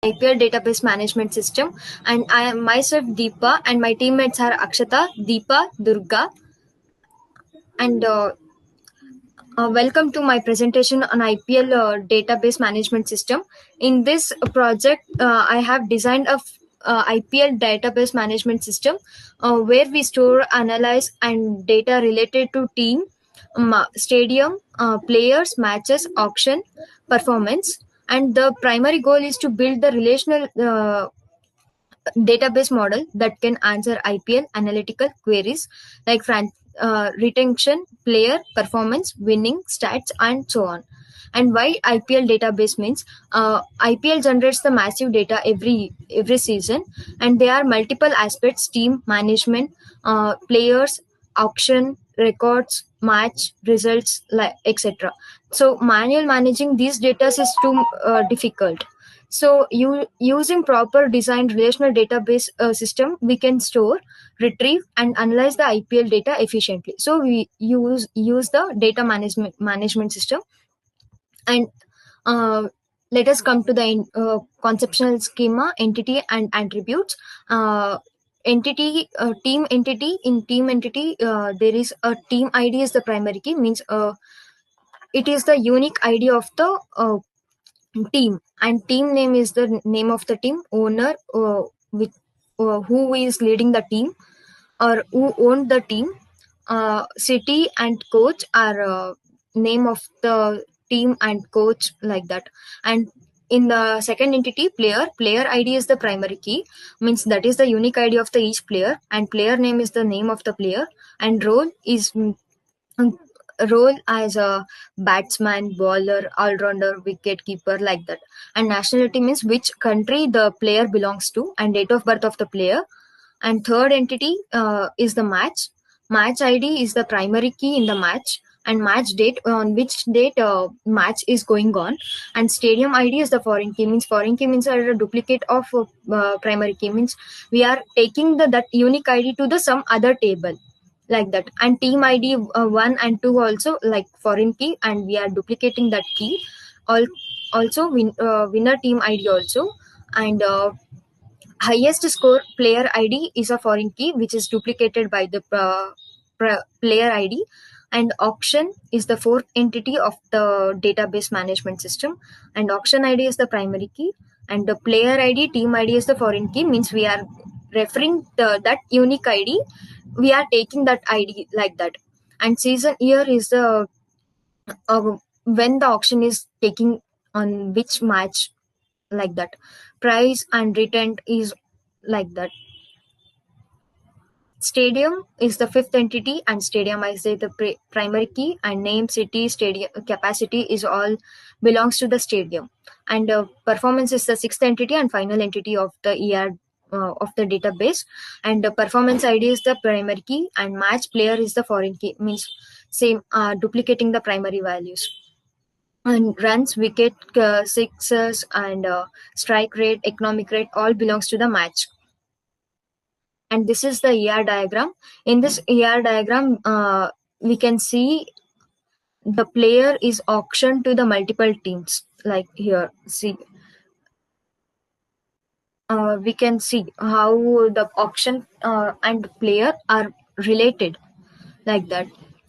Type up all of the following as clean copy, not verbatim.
IPL database management system, and I am myself Deepa, and my teammates are Akshata, Deepa, Durga, and welcome to my presentation on IPL database management system. In this project, I have designed a IPL database management system where we store, analyze, and data related to team, stadium, players, matches, auction, performance. And the primary goal is to build the relational database model that can answer IPL analytical queries like retention, player performance, winning, stats, and so on. And why IPL database means IPL generates the massive data every season, and there are multiple aspects: team management, players, auction, records, match results, like etc. So manual managing these data is too difficult. So, using proper designed relational database system, we can store, retrieve, and analyze the IPL data efficiently. So, we use the data management system, and uh, let us come to the conceptual schema, entity, and attributes. Team entity. In team entity, there is a team ID is the primary key. Means it is the unique ID of the team, and team name is the name of the team owner, with who is leading the team or who owned the team. City and coach are name of the team and coach, like that. And in the second entity, player ID is the primary key, means that is the unique ID of the each player, and player name is the name of the player, and role is role as a batsman, bowler, all-rounder, wicket keeper, like that. And nationality means which country the player belongs to, and date of birth of the player. And third entity is the match ID is the primary key in the match, and match date, on which date match is going on. And stadium ID is the foreign key means are a duplicate of primary key, means we are taking that unique ID to the some other table, like that. And team ID 1 and 2 also like foreign key, and we are duplicating that key. Also winner team ID also. And highest score player ID is a foreign key which is duplicated by the player ID. And auction is the fourth entity of the database management system, and auction ID is the primary key, and the player ID team ID is the foreign key, means we are referring that unique ID, we are taking that ID, like that. And season year is the when the auction is taking on which match, like that. Price and return is like that. Stadium is the fifth entity, and stadium is the primary key, and name, city, stadium capacity is all belongs to the stadium. And performance is the sixth entity and final entity of the of the database. And the performance ID is the primary key, and match player is the foreign key, means same, duplicating the primary values. And runs, wicket, sixes, and strike rate, economic rate, all belongs to the match. And this is the ER diagram. In this ER diagram, we can see the player is auctioned to the multiple teams. Like here, see, we can see how the auction and player are related, like that.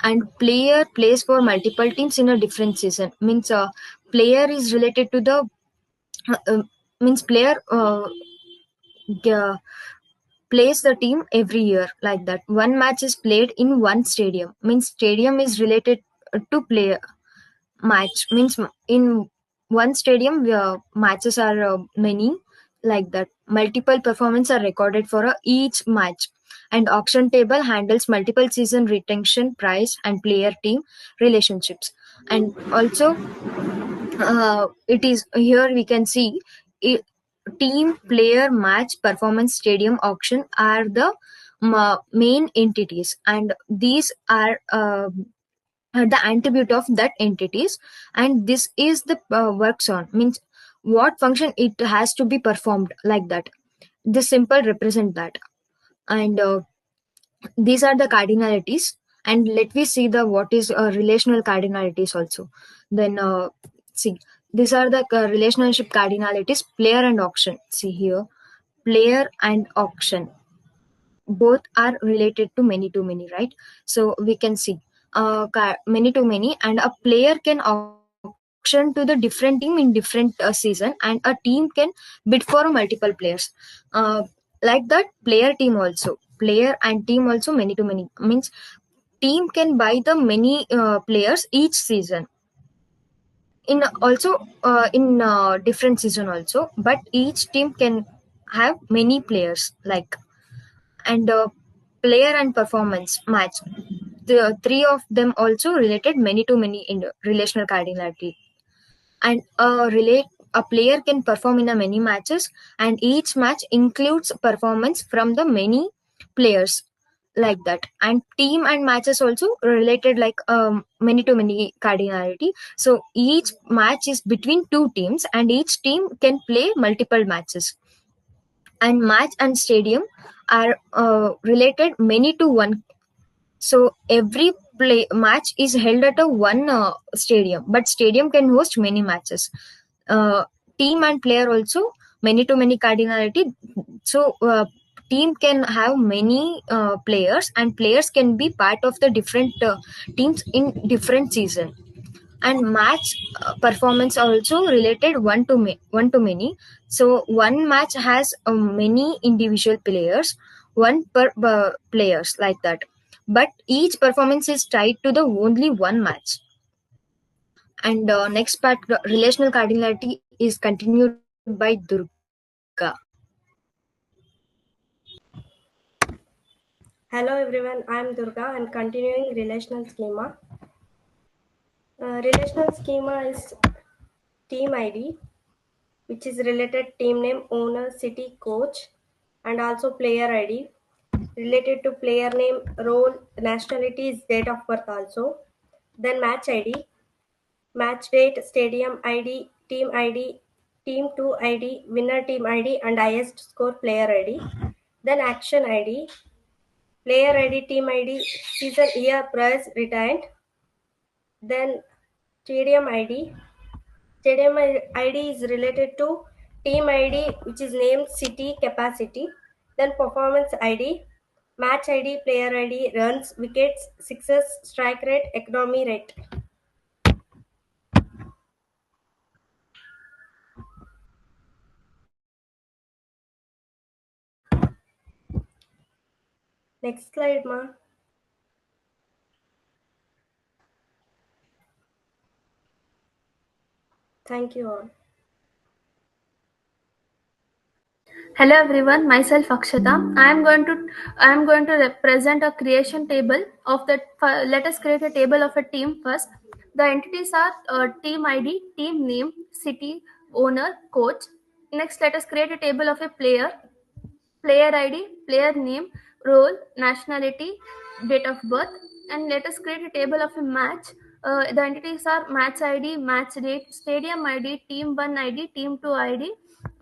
And player plays for multiple teams in a different season. Means player is related to the means player plays the team every year, like that. One match is played in one stadium, means stadium is related to player. Match means in one stadium matches are many, like that. Multiple performance are recorded for each match. And auction table handles multiple season retention, price, and player team relationships. And also it is here we can see it, team, player, match, performance, stadium, auction are the main entities, and these are the attribute of that entities. And this is the works on, means what function it has to be performed, like that. This simple represent that. And these are the cardinalities. And let me see the what is relational cardinalities also. Then see, these are the relationship cardinalities: player and auction. See here, player and auction both are related to many, right? So we can see many to many, and a player can auction to the different team in different season, and a team can bid for multiple players. uh, like that, player team also, player and team also, many to many means team can buy the many players each season, in also in different season also, but each team can have many players, like. And player and performance match, the three of them also related many to many in relational cardinality. And a player can perform in a many matches, and each match includes performance from the many players, like that. And team and matches also related, like many to many cardinality. So each match is between two teams, and each team can play multiple matches. And match and stadium are related many to one. So every play match is held at a one stadium, but stadium can host many matches. uh, Team and player also many to many cardinality. So team can have many players, and players can be part of the different teams in different season. And match performance also related one to many. So one match has many individual players, one per players, like that. But each performance is tied to the only one match. And next part, relational cardinality, is continued by Durga. Hello everyone, I am Durga and continuing relational schema. Relational schema is team ID, which is related team name, owner, city, coach, and also player ID. Related to player name, role, nationality is date of birth also. Then match ID, match date, stadium ID, team 2 ID, winner team ID, and highest score player ID. Then action ID, player ID, team ID, season, year, prize, retired. Then stadium ID. Stadium ID is related to team ID, which is name, city, capacity. Then performance ID, match ID, player ID, runs, wickets, sixes, strike rate, economy rate. Next slide, ma. Thank you all. Hello everyone, myself Akshata. I am going to represent a creation table of the. Let us create a table of a team first. The entities are team ID, team name, city, owner, coach. Next, let us create a table of a player. Player ID, player name, role, nationality, date of birth. And let us create a table of a match. The entities are match ID, match date, stadium ID, team 1 ID, team 2 ID,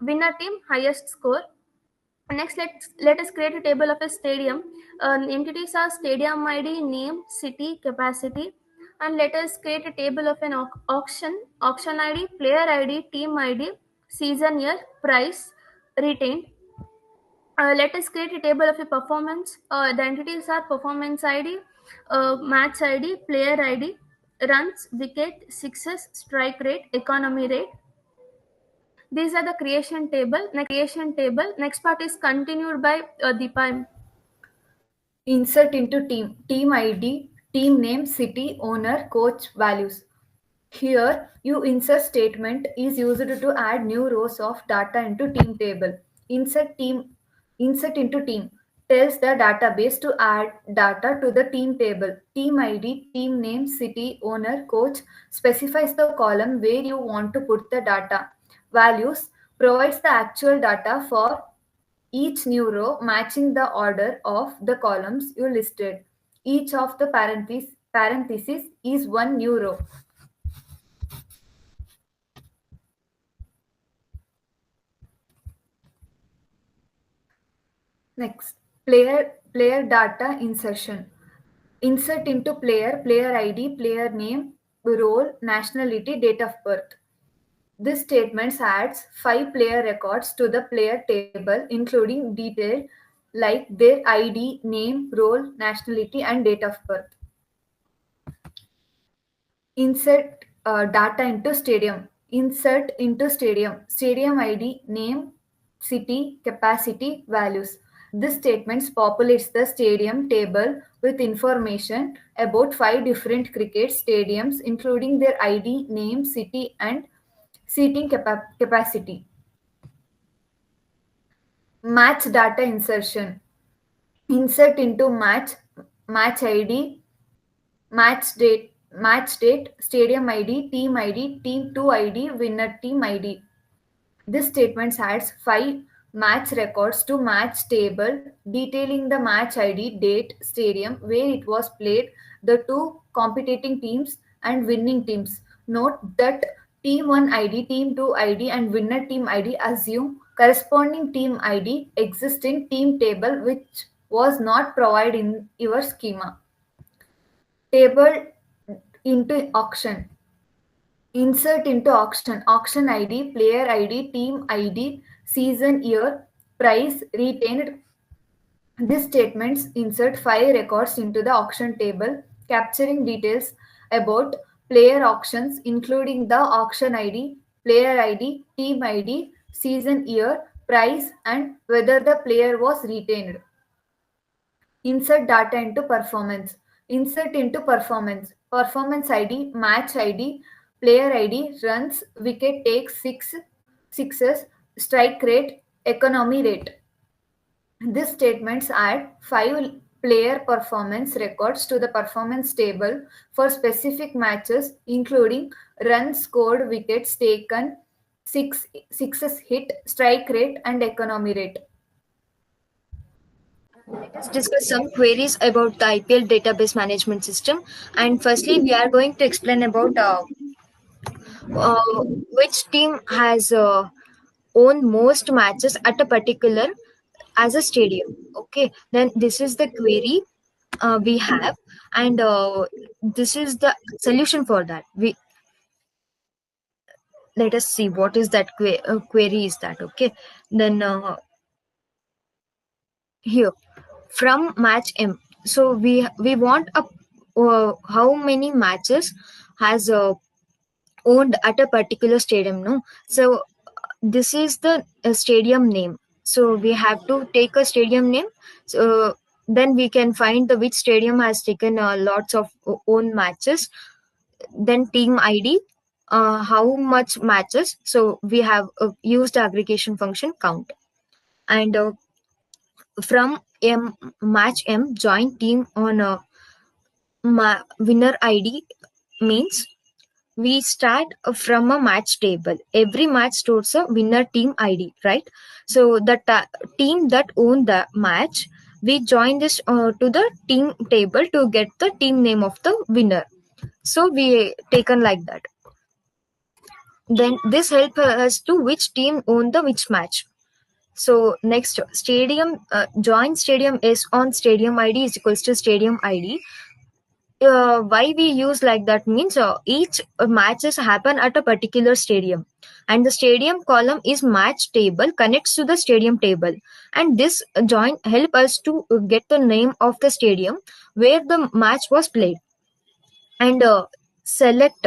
winner team, highest score. Next, let us create a table of a stadium. Entities are stadium ID, name, city, capacity. And let us create a table of an auction ID, player ID, team ID, season, year, price, retained. Let us create a table of a performance. The entities are performance ID, match ID, player ID, runs, wicket, sixes, strike rate, economy rate. These are the creation table. Next part is continued by Deepa. Insert into team. Team ID, team name, city, owner, coach, values. Here, you insert statement is used to add new rows of data into team table. Insert into team tells the database to add data to the team table. Team ID, team name, city, owner, coach specifies the column where you want to put the data. Values provides the actual data for each new row matching the order of the columns you listed. Each of the parentheses is one new row. Next, player data insertion. Insert into player ID, player name, role, nationality, date of birth. This statement adds 5 player records to the player table, including detail like their ID, name, role, nationality, and date of birth. Insert data into stadium. Insert into stadium. Stadium ID, name, city, capacity, values. This statement populates the stadium table with information about 5 different cricket stadiums, including their ID, name, city, and seating capacity. Match data insertion. Insert into match ID, match date, stadium ID, team 2 ID, winner team ID. This statement adds 5 match records to match table detailing the match ID, date, stadium where it was played, the two competing teams and winning teams. Note that team 1 ID, team 2 ID and winner team ID assume corresponding team ID exists in team table which was not provided in your schema. Table into auction. Insert into auction. Auction ID, player ID, team ID, season, year, price, retained. These statements insert 5 records into the auction table, capturing details about player auctions, including the auction ID, player ID, team ID, season, year, price, and whether the player was retained. Insert data into performance. Insert into performance. Performance ID, match ID, player ID, runs, wicket takes, sixes, strike rate, economy rate. These statements add 5 player performance records to the performance table for specific matches, including runs scored, wickets taken, sixes hit, strike rate, and economy rate. Let us discuss some queries about the IPL database management system. And firstly, we are going to explain about which team has won most matches at a particular as a stadium. Okay, then this is the query we have, and this is the solution for that. We let us see what is that query is that. Okay, then here from match M. So we want a how many matches has owned at a particular stadium. No, so this is the stadium name. So we have to take a stadium name. So then we can find the which stadium has taken lots of own matches. Then team ID, how much matches. So we have used the aggregation function count, and from match M join team on a winner ID means we start from a match table. Every match stores a winner team ID, right? So the team that own the match, we join this to the team table to get the team name of the winner. So we taken like that. Then this help us to which team own the which match. So next stadium join stadium is on stadium ID is equals to stadium ID. Why we use like that means each matches happen at a particular stadium, and the stadium column is match table connects to the stadium table, and this join help us to get the name of the stadium where the match was played, and select.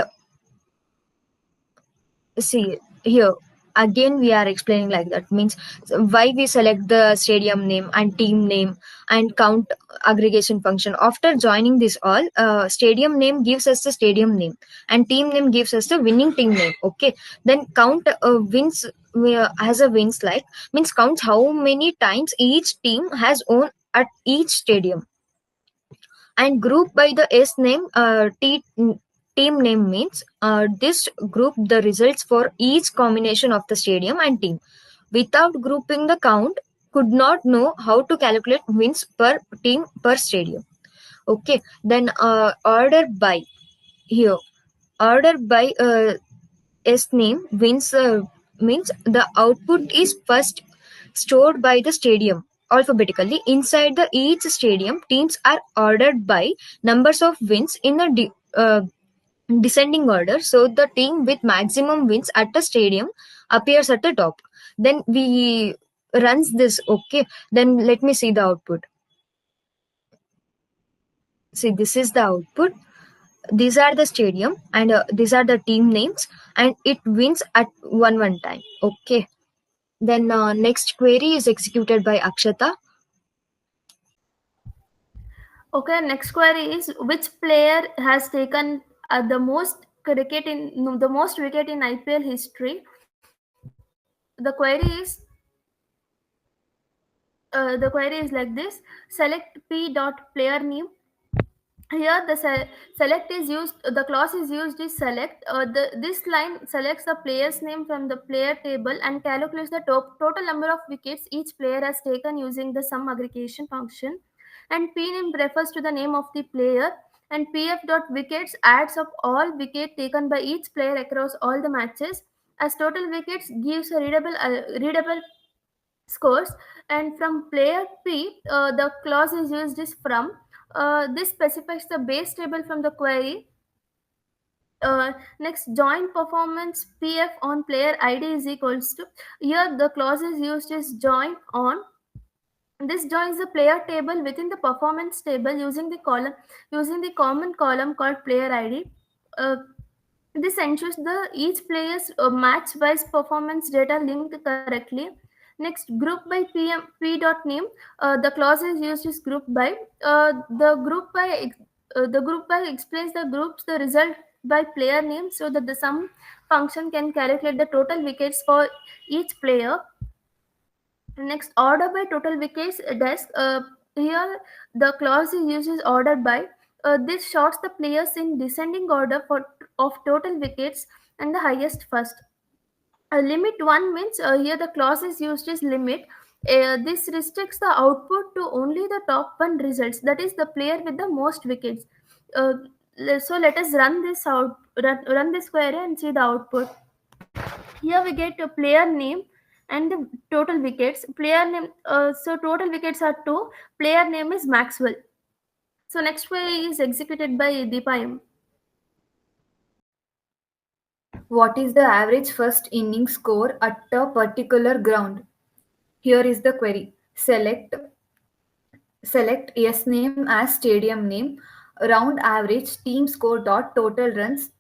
See here again we are explaining like that means why we select the stadium name and team name and count aggregation function. After joining this all, stadium name gives us the stadium name and team name gives us the winning team name. Okay, then count wins has a wins like means counts how many times each team has won at each stadium, and group by the S name. Team name means this group the results for each combination of the stadium and team. Without grouping the count, could not know how to calculate wins per team per stadium. Okay, then order by here. Order by S name wins means the output is first stored by the stadium alphabetically. Inside the each stadium, teams are ordered by numbers of wins in a descending order. So the team with maximum wins at a stadium appears at the top. Then we runs this. Okay, then let me see the output. See, this is the output. These are the stadium, and these are the team names, and it wins at one time. Okay, then next query is executed by Akshata. Okay, next query is which player has taken the most wicket in IPL history? The query is like this: select p dot player name. Here the select is used. The clause is used is select. This line selects the player's name from the player table and calculates the total number of wickets each player has taken using the sum aggregation function. And p name refers to the name of the player. And pf dot wickets adds up all wicket taken by each player across all the matches, as total wickets gives a readable scores. And from player p, the clause is used is from. This specifies the base table from the query. Next, join performance pf on player id is equals to. Here the clause is used is join on. This joins the player table within the performance table using the common column called player id. uh, this ensures the each player's match wise performance data linked correctly. Next, group by p dot name. The clause is used is group by. The group by explains the groups the result by player name so that the sum function can calculate the total wickets for each player. Next, order by total wickets desk. Here, the clause is used is ordered by. This sorts the players in descending order of total wickets and the highest first. Limit one means here the clause is used is limit. This restricts the output to only the top one results. That is the player with the most wickets. Uh, so let us run this query and see the output. Here we get a player name and the total wickets. Player name. So total wickets are 2. Player name is Maxwell. So next query is executed by Deepa M. What is the average first inning score at a particular ground? Here is the query. Select yes name as stadium name, round average team score dot total runs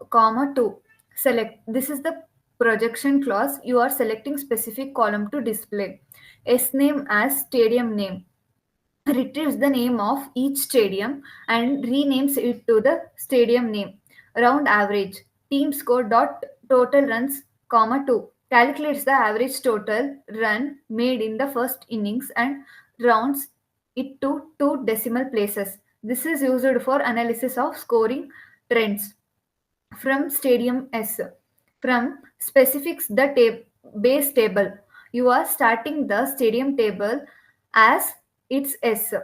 comma 2. Select. This is the projection clause. You are selecting specific column to display. S name as stadium name retrieves the name of each stadium and renames it to the stadium name. Round average team score dot total runs comma 2 calculates the average total run made in the first innings and rounds it to 2 decimal places. This is used for analysis of scoring trends. From stadium S. From specifics the base table. You are starting the stadium table as its S.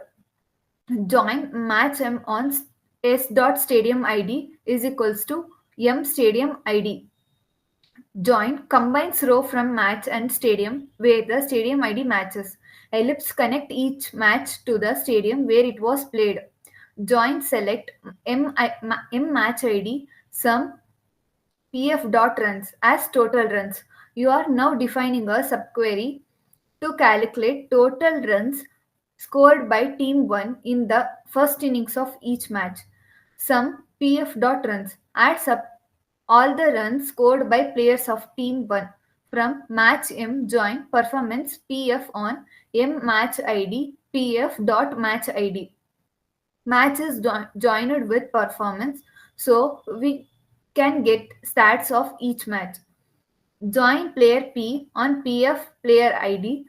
Join match M on S dot stadium ID is equals to M stadium ID. Join combines row from match and stadium where the stadium ID matches. Ellipse connect each match to the stadium where it was played. Join select M match ID sum pf dot runs as total runs. You are now defining a subquery to calculate total runs scored by team 1 in the first innings of each match. Sum pf dot runs adds up all the runs scored by players of team 1 from match M join performance pf on M match id pf dot match id. Match is joined with performance, so we can get stats of each match. Join player P on PF player ID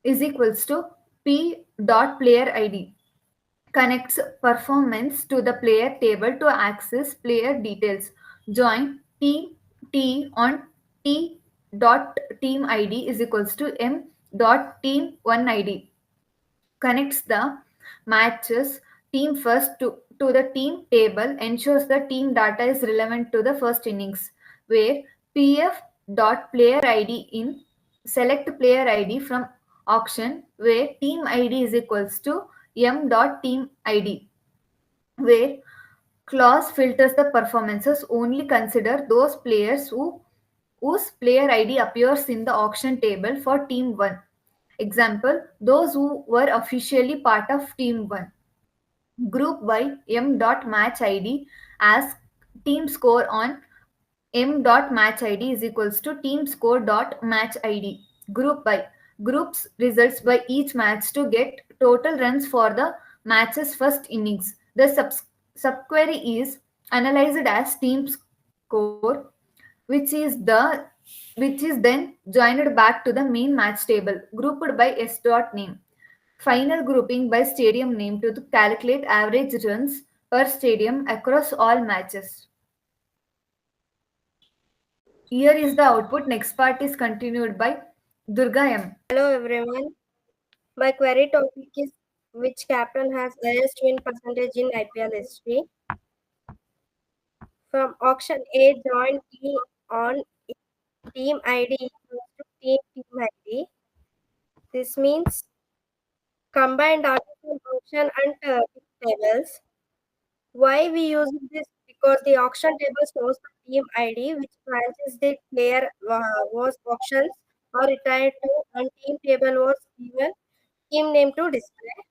is equals to P dot player ID. Connects performance to the player table to access player details. Join T on T dot team ID is equals to M dot team 1 ID. Connects the matches team first to the team table, ensures the team data is relevant to the first innings, where pf dot player id in select player id from auction, where team id is equals to m dot team id, where Clause filters the performances, only consider those players whose player ID appears in the auction table for Team 1. Example, those who were officially part of Team 1. Group by m.match id as team score on m.match id is equals to team score dot match id. Group by groups results by each match to get total runs for the match's first innings. The subquery is analyzed as team score, which is the which is then joined back to the main match table, grouped by s dot name. Final grouping by stadium name to calculate average runs per stadium across all matches. Here is the output. Next part is continued by Durga M. Hello everyone. My query topic is which captain has highest win percentage in IPL history. From auction A, join T on team ID equals to team ID. This means combined data from auction and team tables. Why we use this? Because the auction table shows the team ID, which branches the player was auctions or retired to, and team table was given team name to display.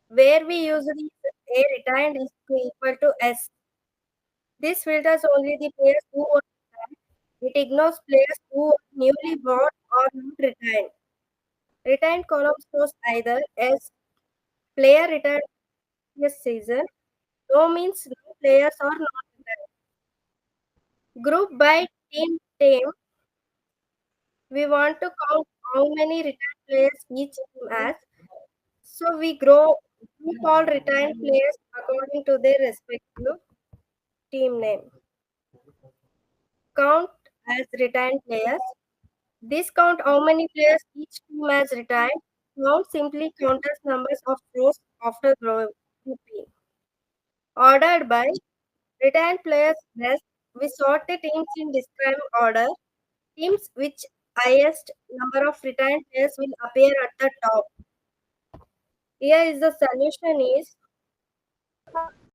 Where we use the A retired is equal to S. This filters only the players who were retired. It ignores players who were newly bought or not retired. Retired column shows either S player retired this season, no means no players are not retired. Group by team, we want to count how many retired players each team has. So we group all retired players according to their respective team name. Count as retired players. This count how many players each team has retired. Count simply counts numbers of rows after grouping. Ordered by retired players best, we sort the teams in described order. Teams which highest number of retired players will appear at the top. Here is the solution is